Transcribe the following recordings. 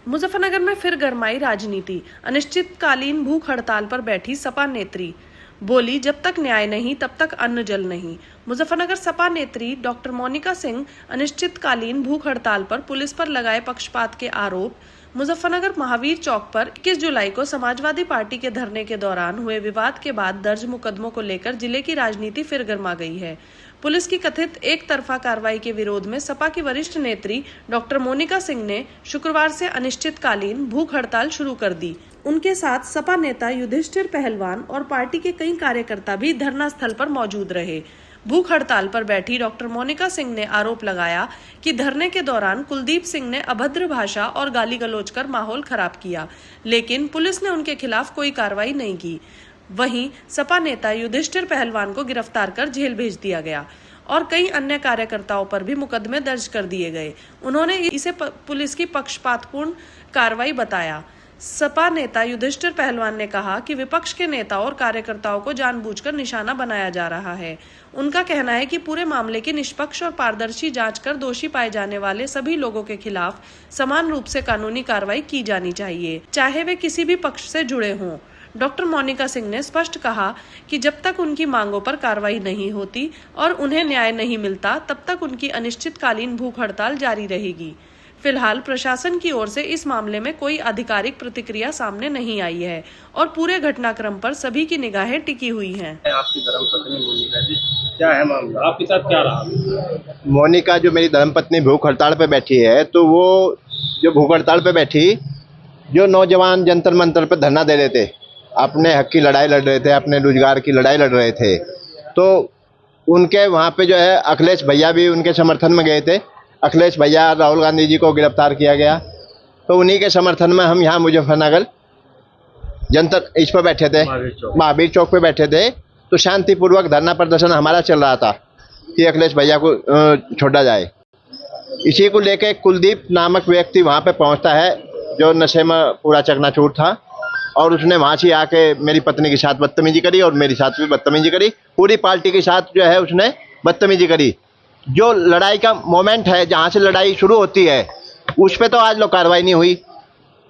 मुजफ्फरनगर में फिर गरमाई राजनीति। अनिश्चितकालीन भूख हड़ताल पर बैठी सपा नेत्री बोली, जब तक न्याय नहीं तब तक अन्न जल नहीं। मुजफ्फरनगर सपा नेत्री डॉक्टर मोनिका सिंह अनिश्चितकालीन भूख हड़ताल पर पुलिस पर लगाए पक्षपात के आरोप। मुजफ्फरनगर महावीर चौक पर 21 जुलाई को समाजवादी पार्टी के धरने के दौरान हुए विवाद के बाद दर्ज मुकदमों को लेकर जिले की राजनीति फिर गर्मा गई है। पुलिस की कथित एक तरफा कार्रवाई के विरोध में सपा की वरिष्ठ नेत्री डॉक्टर मोनिका सिंह ने शुक्रवार से अनिश्चितकालीन भूख हड़ताल शुरू कर दी। उनके साथ सपा नेता युधिष्ठिर पहलवान और पार्टी के कई कार्यकर्ता भी धरना स्थल पर मौजूद रहे। भूख हड़ताल पर बैठी डॉक्टर मोनिका सिंह ने आरोप लगाया कि धरने के दौरान कुलदीप सिंह ने अभद्र भाषा और गाली गलौज कर माहौल खराब किया, लेकिन पुलिस ने उनके खिलाफ कोई कार्रवाई नहीं की। वहीं सपा नेता युधिष्ठिर पहलवान को गिरफ्तार कर जेल भेज दिया गया और कई अन्य कार्यकर्ताओं पर भी मुकदमे दर्ज कर दिए गए। उन्होंने इसे पुलिस की पक्षपातपूर्ण कार्रवाई बताया। सपा नेता युधिष्ठिर पहलवान ने कहा कि विपक्ष के नेताओं और कार्यकर्ताओं को जानबूझकर निशाना बनाया जा रहा है। उनका कहना है कि पूरे मामले की निष्पक्ष और पारदर्शी जांच कर दोषी पाए जाने वाले सभी लोगों के खिलाफ समान रूप से कानूनी कार्रवाई की जानी चाहिए, चाहे वे किसी भी पक्ष से जुड़े हों। डॉक्टर मोनिका सिंह ने स्पष्ट कहा कि जब तक उनकी मांगों पर कार्रवाई नहीं होती और उन्हें न्याय नहीं मिलता, तब तक उनकी अनिश्चितकालीन भूख हड़ताल जारी रहेगी। फिलहाल प्रशासन की ओर से इस मामले में कोई आधिकारिक प्रतिक्रिया सामने नहीं आई है और पूरे घटनाक्रम पर सभी की निगाहें टिकी हुई हैं। आपकी धर्मपत्नी मोनिका जी, क्या है मामला, आपके साथ क्या रहा? मोनिका जो मेरी धर्मपत्नी भूख हड़ताल पे बैठी है, तो वो जो भूख हड़ताल पे बैठी, जो नौजवान जंतर मंतर पे धरना दे रहे थे, अपने हक की लड़ाई लड़ रहे थे, अपने रोजगार की लड़ाई लड़ रहे थे, तो उनके वहाँ पे जो है अखिलेश भैया भी उनके समर्थन में गए थे। अखिलेश भैया, राहुल गांधी जी को गिरफ्तार किया गया, तो उन्हीं के समर्थन में हम यहाँ मुजफ्फरनगर जनता इस पर बैठे थे, महावीर चौक पे बैठे थे। तो शांतिपूर्वक धरना प्रदर्शन हमारा चल रहा था कि अखिलेश भैया को छोड़ा जाए। इसी को लेके कुलदीप नामक व्यक्ति वहाँ पे पहुँचता है, जो नशे में पूरा चकनाचूर था, और उसने वहाँ से आके मेरी पत्नी के साथ बदतमीजी करी और मेरे साथ भी बदतमीजी करी। पूरी पार्टी के साथ जो है उसने बदतमीजी करी। जो लड़ाई का मोमेंट है, जहाँ से लड़ाई शुरू होती है, उस पर तो आज लोग कार्रवाई नहीं हुई।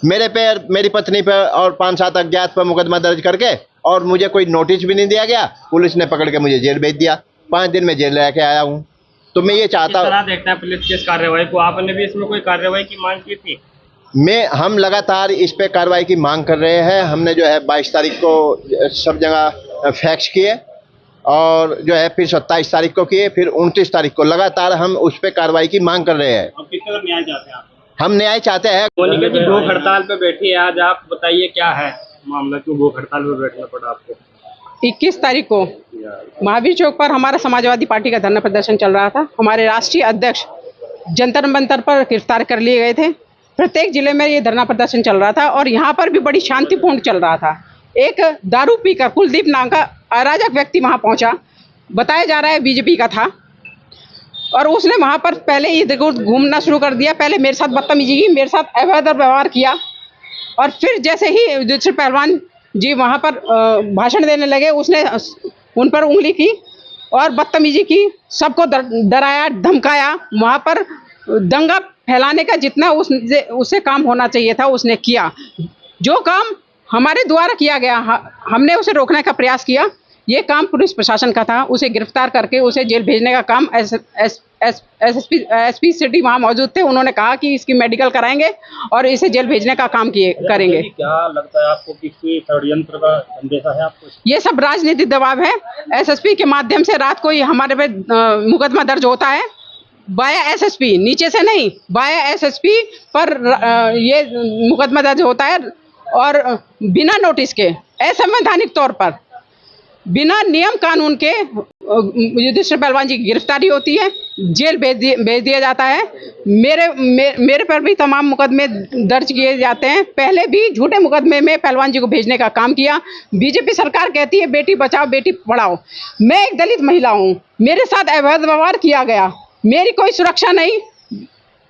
मेरे पे, मेरी पत्नी पे और 5-7 अज्ञात पर मुकदमा दर्ज करके, और मुझे कोई नोटिस भी नहीं दिया गया। पुलिस ने पकड़ के मुझे जेल भेज दिया। 5 दिन में जेल लेके आया हूँ। तो मैं ये चाहता हूँ, देखता है पुलिस की इस कार्रवाई को, आपने भी इसमें कोई कार्रवाई की मांग की थी? हम लगातार इस पे कार्रवाई की मांग कर रहे हैं। हमने जो है 22 तारीख को सब जगह फैक्स किए, और जो है फिर 27 तारीख को किए, फिर 29 तारीख को लगातार हम उस पे कार्रवाई की मांग कर रहे हैं। अब कितना न्याय चाहते हैं आप? हम न्याय चाहते हैं। मोनिका जी भूख हड़ताल पे बैठी है आज, आप बताइए क्या है मामला, क्यों भूख हड़ताल पे बैठना पड़ा आपको? 21 तारीख को महावीर चौक पर हमारा समाजवादी पार्टी का धरना प्रदर्शन चल रहा था। हमारे राष्ट्रीय अध्यक्ष जंतर मंतर पर गिरफ्तार कर लिए गए थे। प्रत्येक जिले में ये धरना प्रदर्शन चल रहा था और यहाँ पर भी बड़ी शांतिपूर्ण चल रहा था। एक दारू पीकर कुलदीप नाम का अराजक व्यक्ति वहाँ पहुँचा, बताया जा रहा है बीजेपी का था, और उसने वहाँ पर पहले इधर घूमना शुरू कर दिया। पहले मेरे साथ बदतमीजी की, मेरे साथ अभद्र व्यवहार किया, और फिर जैसे ही युधिष्ठिर पहलवान जी वहाँ पर भाषण देने लगे, उसने उन पर उंगली की और बदतमीजी की, सबको डराया धमकाया। वहाँ पर दंगा फैलाने का जितना उससे काम होना चाहिए था उसने किया। जो काम हमारे द्वारा किया गया, हमने उसे रोकने का प्रयास किया। ये काम पुलिस प्रशासन का था। उसे गिरफ्तार करके उसे जेल भेजने का काम एसपी सिटी वहाँ मौजूद थे। उन्होंने कहा कि इसकी मेडिकल कराएंगे और इसे जेल भेजने का काम करेंगे। क्या लगता है आपको कि कोई षड्यंत्र का संदेशा है आपको? ये सब राजनीतिक दबाव है। एसएसपी के माध्यम से रात को ही हमारे पे मुकदमा दर्ज होता है, बाया एसएसपी, नीचे से नहीं, बाया एसएसपी पर ये मुकदमा दर्ज होता है, और बिना नोटिस के, असंवैधानिक तौर पर, बिना नियम कानून के युधिष्ठिर पहलवान जी की गिरफ्तारी होती है, जेल भेज दिया जाता है। मेरे पर भी तमाम मुकदमे दर्ज किए जाते हैं। पहले भी झूठे मुकदमे में पहलवान जी को भेजने का काम किया। बीजेपी सरकार कहती है बेटी बचाओ बेटी पढ़ाओ। मैं एक दलित महिला हूँ, मेरे साथ अवैध व्यवहार किया गया, मेरी कोई सुरक्षा नहीं,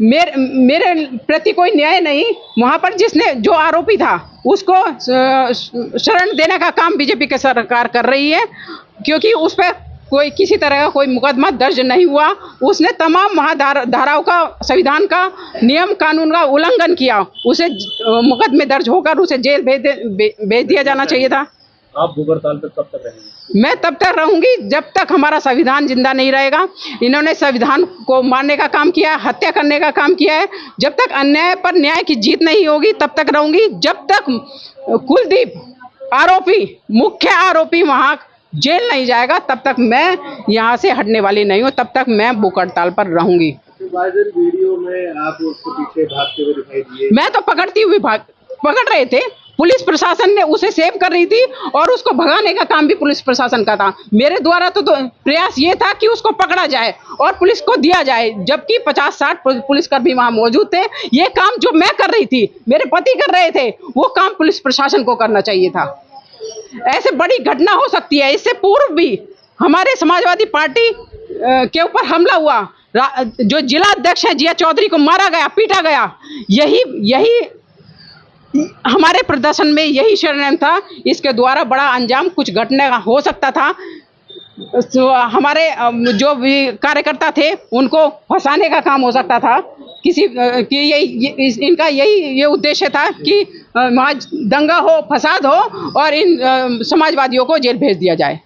मेरे प्रति कोई न्याय नहीं। वहाँ पर जिसने, जो आरोपी था, उसको शरण देने का काम बीजेपी की सरकार कर रही है, क्योंकि उस पर कोई किसी तरह का कोई मुकदमा दर्ज नहीं हुआ। उसने तमाम धाराओं का, संविधान का, नियम कानून का उल्लंघन किया। उसे मुकदमे दर्ज होकर उसे जेल भेज दिया जाना चाहिए था। आप भूख हड़ताल पे कब तक रहेंगे? मैं तब तक रहूंगी जब तक हमारा संविधान जिंदा नहीं रहेगा। इन्होंने संविधान को मारने का काम किया है, हत्या करने का काम किया है। जब तक अन्याय पर न्याय की जीत नहीं होगी तब तक रहूंगी। जब तक कुलदीप आरोपी, मुख्य आरोपी वहां जेल नहीं जाएगा तब तक मैं यहाँ से हटने वाली नहीं हूँ। तब तक मैं भूख हड़ताल पर रहूंगी। वीडियो में आप उसके पीछे भागते हुए दिखाई दिए। मैं तो पकड़ रहे थे। पुलिस प्रशासन ने उसे सेव कर रही थी और उसको भगाने का काम भी पुलिस प्रशासन का था। मेरे द्वारा तो प्रयास ये था कि उसको पकड़ा जाए और पुलिस को दिया जाए, जबकि 50-60 पुलिसकर्मी वहां मौजूद थे। ये काम जो मैं कर रही थी, मेरे पति कर रहे थे, वो काम पुलिस प्रशासन को करना चाहिए था। ऐसे बड़ी घटना हो सकती है। इससे पूर्व भी हमारे समाजवादी पार्टी के ऊपर हमला हुआ। जो जिला अध्यक्ष है जिया चौधरी को मारा गया, पीटा गया। यही हमारे प्रदर्शन में यही षड्यंत्र था। इसके द्वारा बड़ा अंजाम कुछ घटने का हो सकता था। तो हमारे जो भी कार्यकर्ता थे उनको फंसाने का काम हो सकता था। इनका ये उद्देश्य था कि वहाँ दंगा हो, फसाद हो और इन समाजवादियों को जेल भेज दिया जाए।